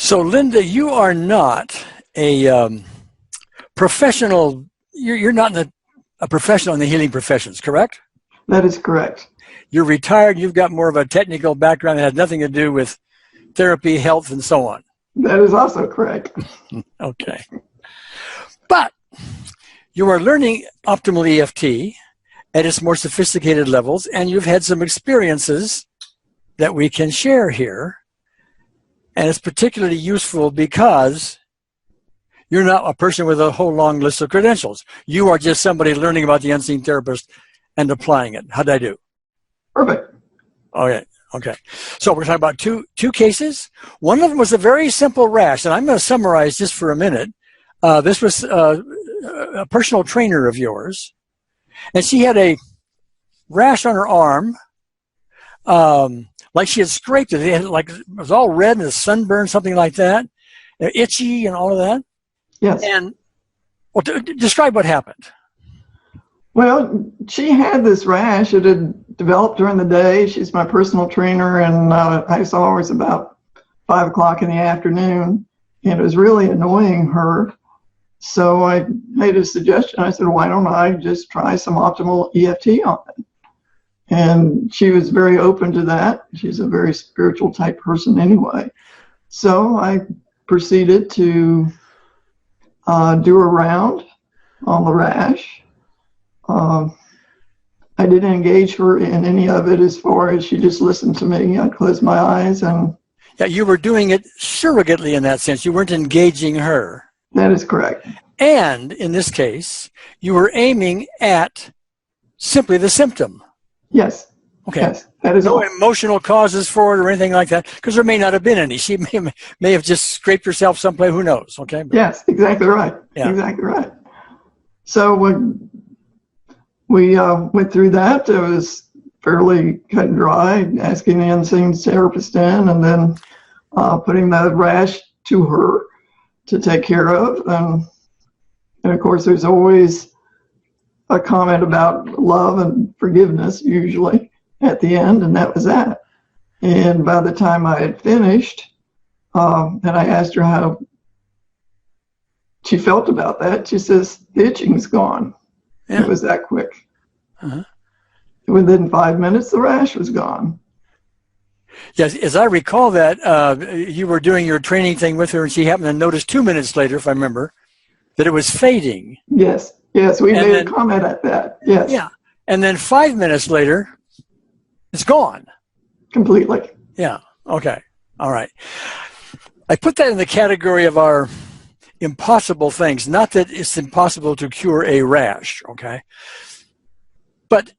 So, Linda, you are not a professional. You're not a professional in the healing professions, correct? That is correct. You're retired. You've got more of a technical background that has nothing to do with therapy, health, and so on. That is also correct. Okay. But you are learning optimal EFT at its more sophisticated levels, and you've had some experiences that we can share here. And it's particularly useful because you're not a person with a whole long list of credentials. You are just somebody learning about the unseen therapist and applying it. How'd I do? Perfect. Okay. So we're talking about two cases. One of them was a very simple rash, and I'm going to summarize just for a minute. This was a personal trainer of yours, and she had a rash on her arm, like she had scraped it. It was all red and a sunburn, something like that, itchy and all of that. Yes. And describe what happened. Well, she had this rash. It had developed during the day. She's my personal trainer, and I saw her about 5 o'clock in the afternoon, and it was really annoying her. So I made a suggestion. I said, why don't I just try some optimal EFT on it? And she was very open to that. She's a very spiritual type person anyway. So I proceeded to do a round on the rash. I didn't engage her in any of it as far as she just listened to me. I closed my eyes and... Yeah, you were doing it surrogately in that sense. You weren't engaging her. That is correct. And in this case, you were aiming at simply the symptom. Yes. Okay. Yes, that is no all. Emotional causes for it or anything like that, because there may not have been any. She may have just scraped herself someplace. Who knows? Okay. But, yes, exactly right. Yeah. Exactly right. So we went through that. It was fairly cut and dry, asking the unseen therapist in, and then putting the rash to her to take care of. And of course, there's always a comment about love and forgiveness, usually, at the end, and that was that. And by the time I had finished, and I asked her how she felt about that, she says, the itching's gone. Yeah. It was that quick. Uh-huh. Within 5 minutes, the rash was gone. Yes, as I recall that, you were doing your training thing with her, and she happened to notice 2 minutes later, if I remember, that it was fading. Yes, we made a comment at that, yes. Yeah, and then 5 minutes later, it's gone. Completely. Yeah, okay, all right. I put that in the category of our impossible things, not that it's impossible to cure a rash, okay? But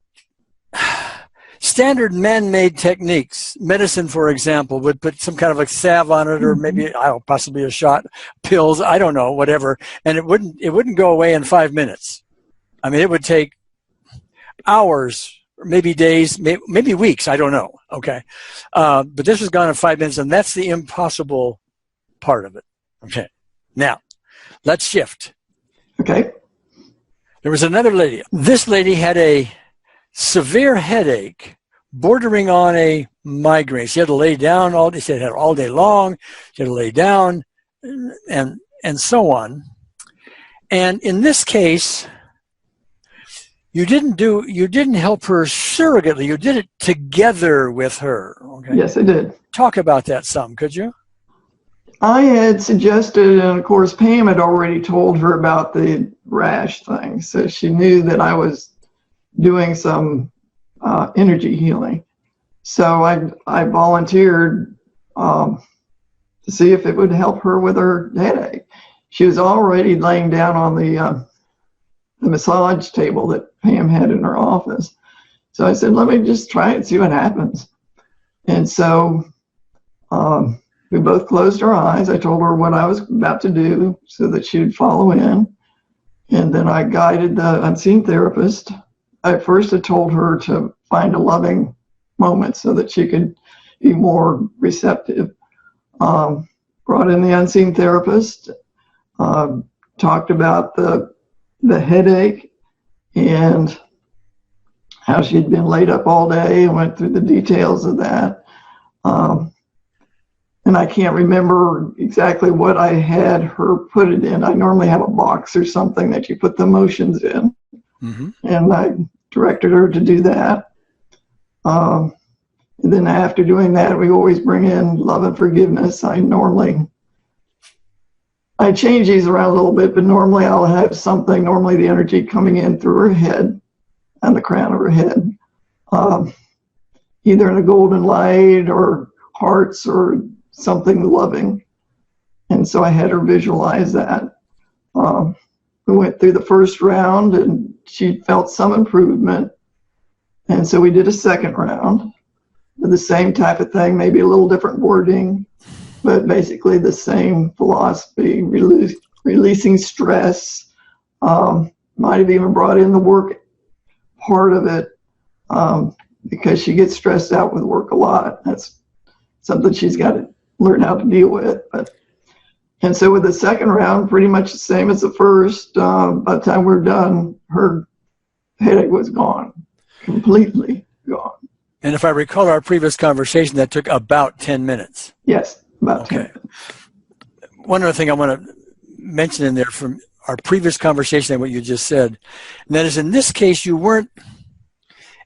standard man-made techniques, medicine, for example, would put some kind of a salve on it, or maybe possibly a shot, pills, I don't know, whatever, and it wouldn't go away in 5 minutes. I mean, it would take hours, maybe days, maybe weeks, I don't know, okay? But this was gone in 5 minutes, and that's the impossible part of it, okay? Now, let's shift. Okay. There was another lady. This lady had a severe headache bordering on a migraine. She had to lay down all day. She had all day long. She had to lay down and so on. And in this case, you didn't help her surrogately. You did it together with her. Okay? Yes, I did. Talk about that some, could you? I had suggested, and of course Pam had already told her about the rash thing, so she knew that I was doing some energy healing. So I volunteered to see if it would help her with her headache. She was already laying down on the massage table that Pam had in her office. So I said, let me just try it and see what happens. And so we both closed our eyes. I told her what I was about to do so that she would follow in. And then I guided the unseen therapist. I first had told her to find a loving moment so that she could be more receptive. Brought in the unseen therapist, talked about the headache and how she'd been laid up all day, and went through the details of that. and I can't remember exactly what I had her put it in. I normally have a box or something that you put the motions in, and I directed her to do that. And then after doing that, we always bring in love and forgiveness. I change these around a little bit, but normally I'll have something, normally the energy coming in through her head and the crown of her head, either in a golden light or hearts or something loving. And so I had her visualize that. We went through the first round and she felt some improvement. And so we did a second round with the same type of thing, maybe a little different wording, but basically the same philosophy, releasing stress. Might have even brought in the work part of it, because she gets stressed out with work a lot. That's something she's got to learn how to deal with. And so with the second round, pretty much the same as the first. By the time we're done, her headache was gone, completely gone. And if I recall our previous conversation, that took about 10 minutes. Yes, about 10 minutes. One other thing I want to mention in there from our previous conversation and what you just said, and that is in this case, you weren't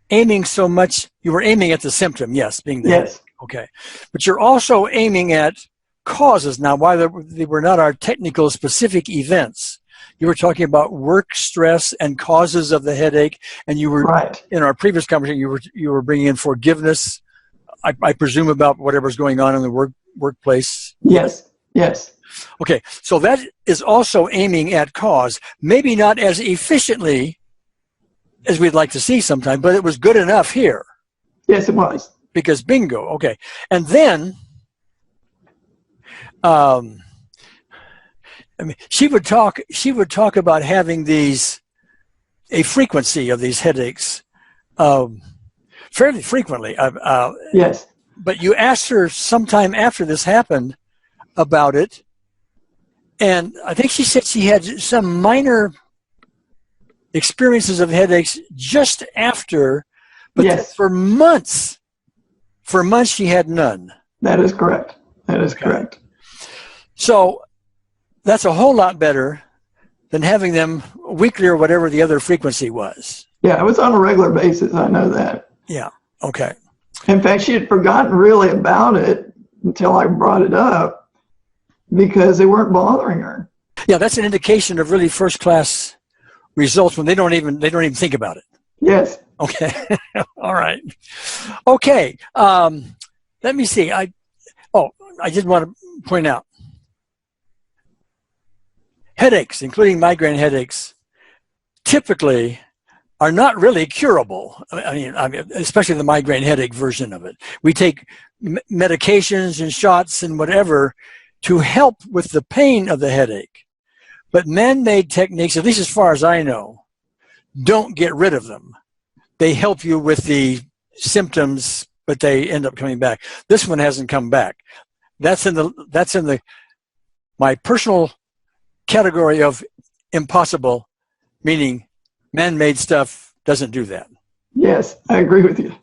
aiming so much, you were aiming at the symptom, yes, being the headache. Okay. But you're also aiming at causes. Now, while they were not our technical specific events, you were talking about work stress and causes of the headache, and you were, in our previous conversation, you were bringing in forgiveness, I presume, about whatever's going on in the workplace. Yes, yes. Okay, so that is also aiming at cause, maybe not as efficiently as we'd like to see sometimes, but it was good enough here. Yes, it was. Because bingo, okay. And then, I mean, she would talk about having a frequency of these headaches fairly frequently. Yes. But you asked her sometime after this happened about it, and I think she said she had some minor experiences of headaches just after, but for months she had none. That is correct. That is correct. So that's a whole lot better than having them weekly or whatever the other frequency was. Yeah, it was on a regular basis. I know that. Yeah. Okay. In fact, she had forgotten really about it until I brought it up because they weren't bothering her. Yeah, that's an indication of really first-class results when they don't even think about it. Yes. Okay. All right. Okay. Let me see. I did want to point out headaches, including migraine headaches, typically are not really curable. I mean, especially the migraine headache version of it. We take medications and shots and whatever to help with the pain of the headache. But man-made techniques, at least as far as I know, don't get rid of them. They help you with the symptoms, but they end up coming back. This one hasn't come back. That's in my personal category of impossible, meaning man-made stuff doesn't do that. Yes, I agree with you.